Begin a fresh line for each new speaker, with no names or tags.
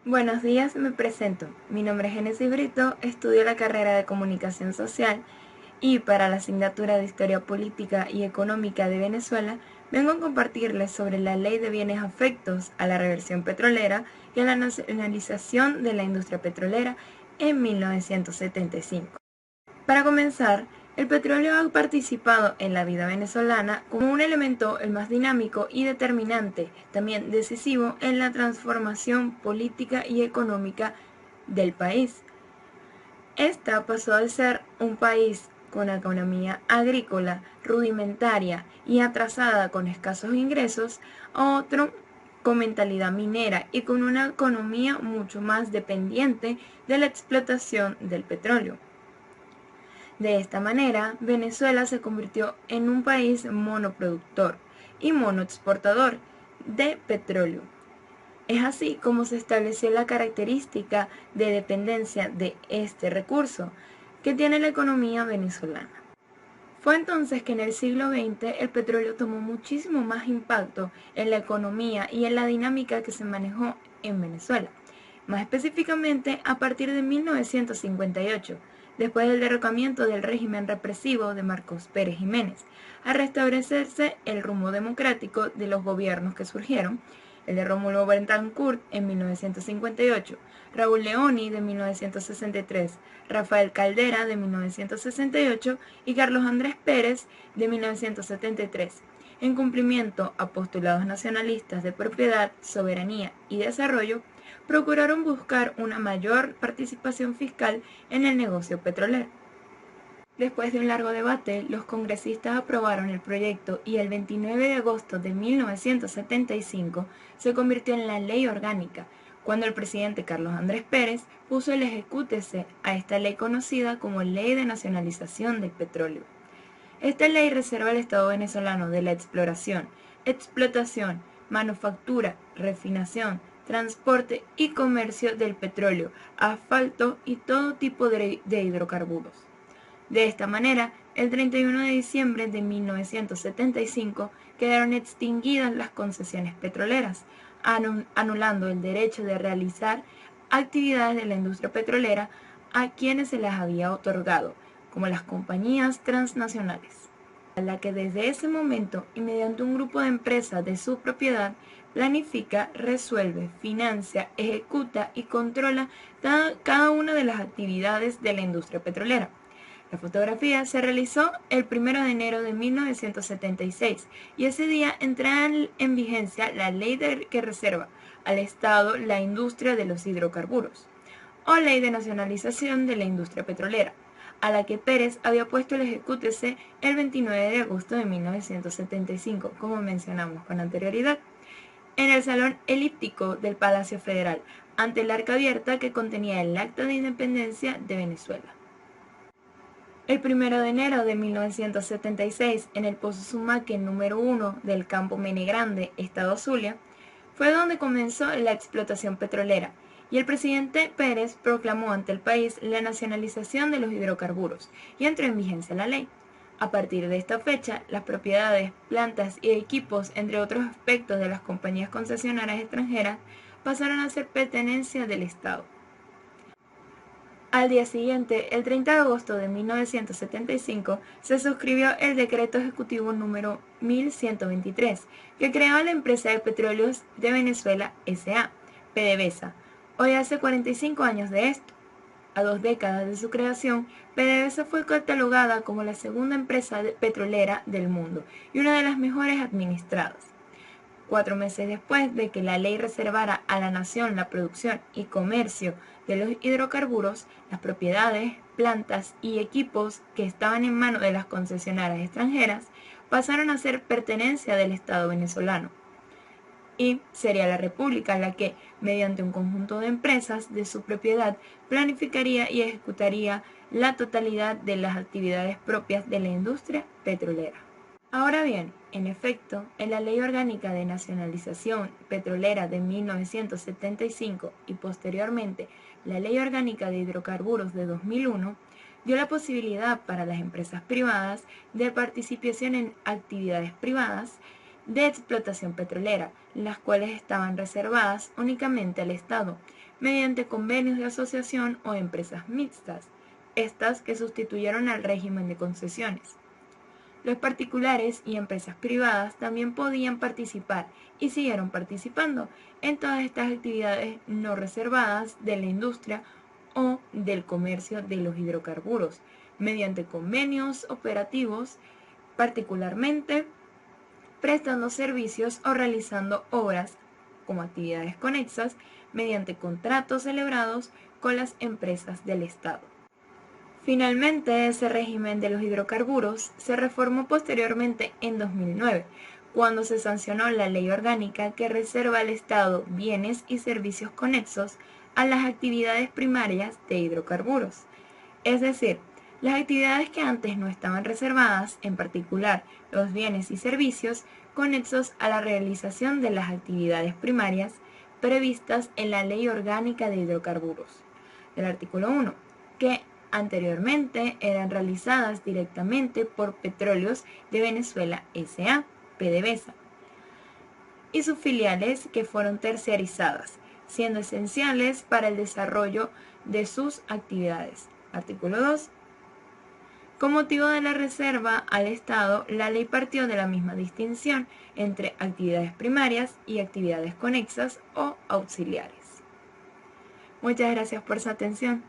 Buenos días, me presento. Mi nombre es Génesis Brito, estudio la carrera de Comunicación Social y para la asignatura de Historia Política y Económica de Venezuela vengo a compartirles sobre la Ley de Bienes Afectos a la Reversión Petrolera y a la nacionalización de la industria petrolera en 1975. Para comenzar, el petróleo ha participado en la vida venezolana como un elemento el más dinámico y determinante, también decisivo en la transformación política y económica del país. Esta pasó de ser un país con economía agrícola rudimentaria y atrasada con escasos ingresos a otro con mentalidad minera y con una economía mucho más dependiente de la explotación del petróleo. De esta manera, Venezuela se convirtió en un país monoproductor y monoexportador de petróleo. Es así como se estableció la característica de dependencia de este recurso que tiene la economía venezolana. Fue entonces que en el siglo XX el petróleo tomó muchísimo más impacto en la economía y en la dinámica que se manejó en Venezuela, más específicamente a partir de 1958, después del derrocamiento del régimen represivo de Marcos Pérez Jiménez, a restablecerse el rumbo democrático de los gobiernos que surgieron, el de Rómulo Betancourt en 1958, Raúl Leoni de 1963, Rafael Caldera de 1968 y Carlos Andrés Pérez de 1973, en cumplimiento a postulados nacionalistas de propiedad, soberanía y desarrollo, procuraron buscar una mayor participación fiscal en el negocio petrolero. Después de un largo debate, los congresistas aprobaron el proyecto y el 29 de agosto de 1975 se convirtió en la ley orgánica, cuando el presidente Carlos Andrés Pérez puso el ejecútese a esta ley conocida como Ley de Nacionalización del Petróleo. Esta ley reserva al Estado venezolano de la exploración, explotación, manufactura, refinación, transporte y comercio del petróleo, asfalto y todo tipo de hidrocarburos. De esta manera, el 31 de diciembre de 1975 quedaron extinguidas las concesiones petroleras, anulando el derecho de realizar actividades de la industria petrolera a quienes se las había otorgado, como las compañías transnacionales, a la que desde ese momento y mediante un grupo de empresas de su propiedad planifica, resuelve, financia, ejecuta y controla cada una de las actividades de la industria petrolera. La fotografía se realizó el 1 de enero de 1976 y ese día entra en vigencia la ley que reserva al Estado la industria de los hidrocarburos, o Ley de Nacionalización de la Industria Petrolera, a la que Pérez había puesto el ejecútese el 29 de agosto de 1975, como mencionamos con anterioridad, en el Salón Elíptico del Palacio Federal, ante el arca abierta que contenía el Acta de Independencia de Venezuela. El 1 de enero de 1976, en el Pozo Sumaque número 1 del Campo Mene Grande, Estado Zulia, fue donde comenzó la explotación petrolera, y el presidente Pérez proclamó ante el país la nacionalización de los hidrocarburos, y entró en vigencia la ley. A partir de esta fecha, las propiedades, plantas y equipos, entre otros aspectos de las compañías concesionarias extranjeras, pasaron a ser pertenencia del Estado. Al día siguiente, el 30 de agosto de 1975, se suscribió el Decreto Ejecutivo número 1123, que creaba la Empresa de Petróleos de Venezuela S.A., PDVSA. Hoy hace 45 años de esto. A 2 décadas de su creación, PDVSA fue catalogada como la segunda empresa petrolera del mundo y una de las mejores administradas. 4 meses después de que la ley reservara a la nación la producción y comercio de los hidrocarburos, las propiedades, plantas y equipos que estaban en manos de las concesionarias extranjeras pasaron a ser pertenencia del Estado venezolano. Y sería la República la que, mediante un conjunto de empresas de su propiedad, planificaría y ejecutaría la totalidad de las actividades propias de la industria petrolera. Ahora bien, en efecto, en la Ley Orgánica de Nacionalización Petrolera de 1975 y posteriormente la Ley Orgánica de Hidrocarburos de 2001, dio la posibilidad para las empresas privadas de participación en actividades privadas de explotación petrolera, las cuales estaban reservadas únicamente al Estado, mediante convenios de asociación o empresas mixtas, estas que sustituyeron al régimen de concesiones. Los particulares y empresas privadas también podían participar y siguieron participando en todas estas actividades no reservadas de la industria o del comercio de los hidrocarburos, mediante convenios operativos, particularmente prestando servicios o realizando obras como actividades conexas mediante contratos celebrados con las empresas del Estado. Finalmente, ese régimen de los hidrocarburos se reformó posteriormente en 2009, cuando se sancionó la ley orgánica que reserva al Estado bienes y servicios conexos a las actividades primarias de hidrocarburos. Es decir, las actividades que antes no estaban reservadas, en particular los bienes y servicios conexos a la realización de las actividades primarias previstas en la Ley Orgánica de Hidrocarburos, del artículo 1, que anteriormente eran realizadas directamente por Petróleos de Venezuela S.A., PDVSA, y sus filiales que fueron terciarizadas, siendo esenciales para el desarrollo de sus actividades. Artículo 2. Con motivo de la reserva al Estado, la ley partió de la misma distinción entre actividades primarias y actividades conexas o auxiliares. Muchas gracias por su atención.